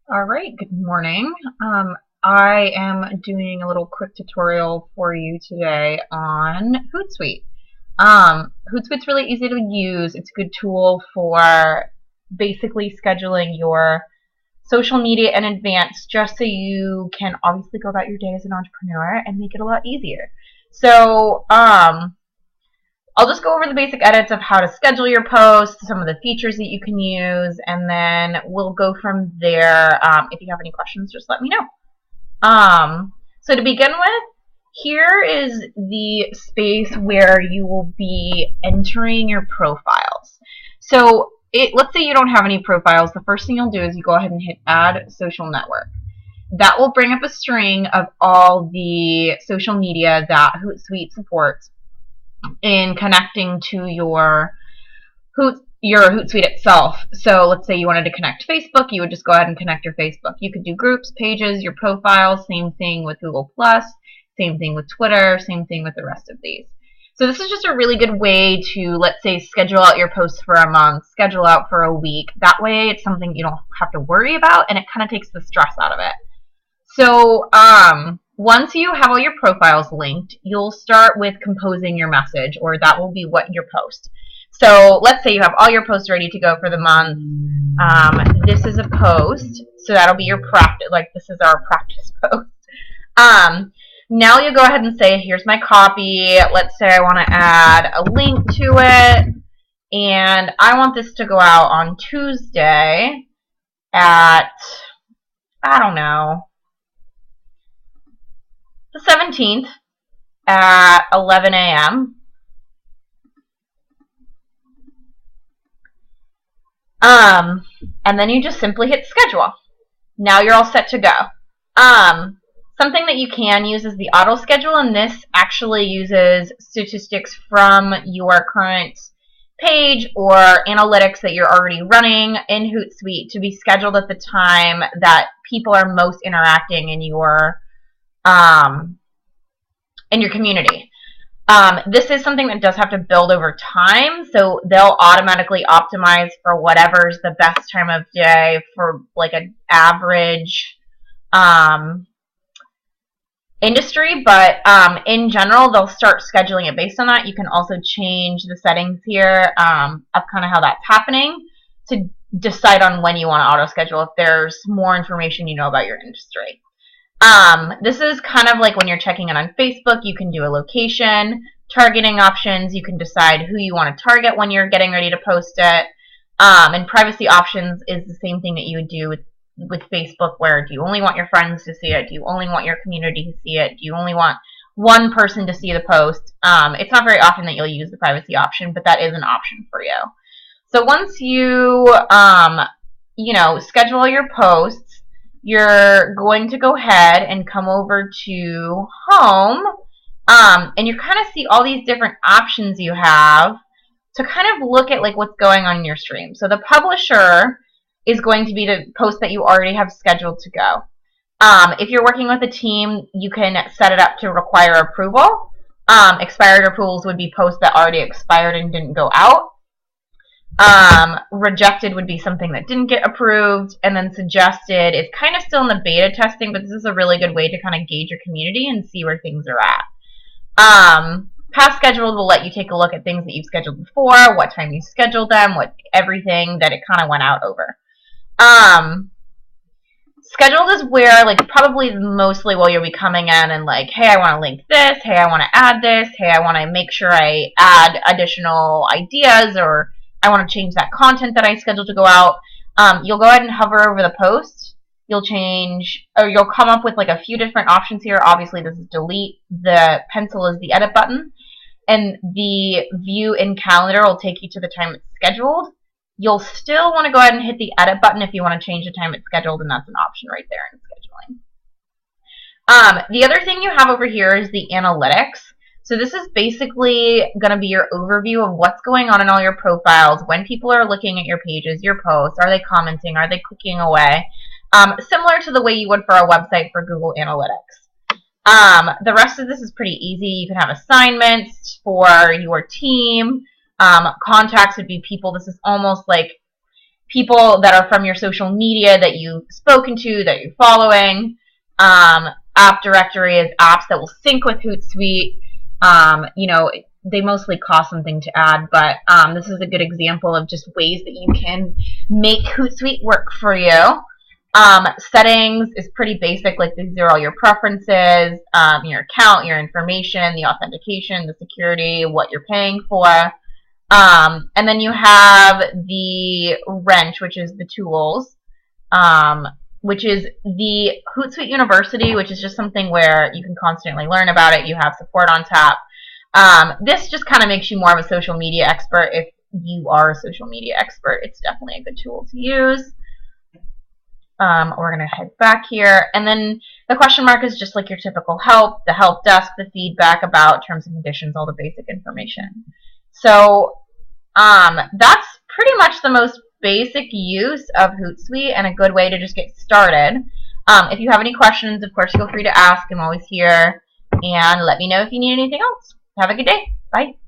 All right, good morning. I am doing a little quick tutorial for you today on Hootsuite. Hootsuite's really easy to use. It's a good tool for basically scheduling your social media in advance just so you can obviously go about your day as an entrepreneur and make it a lot easier. So, I'll just go over the basic edits of how to schedule your posts, some of the features that you can use, and then we'll go from there. If you have any questions, just let me know. So to begin with, here is the space where you will be entering your profiles. So let's say you don't have any profiles. The first thing you'll do is you go ahead and hit Add Social Network. That will bring up a string of all the social media that Hootsuite supports in connecting to your Hootsuite itself. So let's say you wanted to connect Facebook, you would just go ahead and connect your Facebook. You could do groups, pages, your profiles, same thing with Google+, same thing with Twitter, same thing with the rest of these. So this is just a really good way to, let's say, schedule out your posts for a month, schedule out for a week. That way it's something you don't have to worry about, and it kind of takes the stress out of it. So once you have all your profiles linked, you'll start with composing your message, or that will be what your post. So let's say you have all your posts ready to go for the month. This is a post, so that'll be your practice. Like, this is our practice post. Now you go ahead and say, here's my copy. Let's say I want to add a link to it, and I want this to go out on Tuesday at, I don't know, the 17th at 11 a.m. And then you just simply hit schedule. Now you're all set to go. Something that you can use is the auto schedule, and this actually uses statistics from your current page or analytics that you're already running in Hootsuite to be scheduled at the time that people are most interacting in your community. This is something that does have to build over time, so they'll automatically optimize for whatever's the best time of day for like an average industry, but in general, they'll start scheduling it based on that. You can also change the settings here of kind of how that's happening to decide on when you want to auto schedule if there's more information you know about your industry. This is kind of like when you're checking in on Facebook. You can do a location, targeting options. You can decide who you want to target when you're getting ready to post it. And privacy options is the same thing that you would do with Facebook, where do you only want your friends to see it? Do you only want your community to see it? Do you only want one person to see the post? It's not very often that you'll use the privacy option, but that is an option for you. So once you, schedule your posts, you're going to go ahead and come over to home, and you kind of see all these different options you have to kind of look at like what's going on in your stream. So the publisher is going to be the post that you already have scheduled to go. If you're working with a team, you can set it up to require approval. Expired approvals would be posts that already expired and didn't go out. Rejected would be something that didn't get approved, and then suggested is kind of still in the beta testing, but this is a really good way to kind of gauge your community and see where things are at. Past scheduled will let you take a look at things that you've scheduled before, what time you scheduled them, everything that it kind of went out over. Scheduled is where, like, probably mostly where you'll be coming in and like, hey, I want to link this, hey, I want to add this, hey, I want to make sure I add additional ideas, or I want to change that content that I scheduled to go out. You'll go ahead and hover over the post. You'll change, or you'll come up with like a few different options here. Obviously, this is delete. The pencil is the edit button. And the view in calendar will take you to the time it's scheduled. You'll still want to go ahead and hit the edit button if you want to change the time it's scheduled, and that's an option right there in scheduling. The other thing you have over here is the analytics. So this is basically going to be your overview of what's going on in all your profiles, when people are looking at your pages, your posts, are they commenting, are they clicking away, similar to the way you would for a website for Google Analytics. The rest of this is pretty easy. You can have assignments for your team. Contacts would be people. This is almost like people that are from your social media that you've spoken to, that you're following. App directory is apps that will sync with Hootsuite. You know, they mostly cost something to add, but this is a good example of just ways that you can make Hootsuite work for you. Settings is pretty basic, like these are all your preferences, your account, your information, the authentication, the security, what you're paying for. And then you have the wrench, which is the tools, which is the Hootsuite University, which is just something where you can constantly learn about it. You have support on tap. This just kind of makes you more of a social media expert. If you are a social media expert, it's definitely a good tool to use. We're going to head back here. And then the question mark is just like your typical help, the help desk, the feedback about terms and conditions, all the basic information. So that's pretty much the most basic use of Hootsuite and a good way to just get started. If you have any questions, of course, feel free to ask. I'm always here. And let me know if you need anything else. Have a good day. Bye.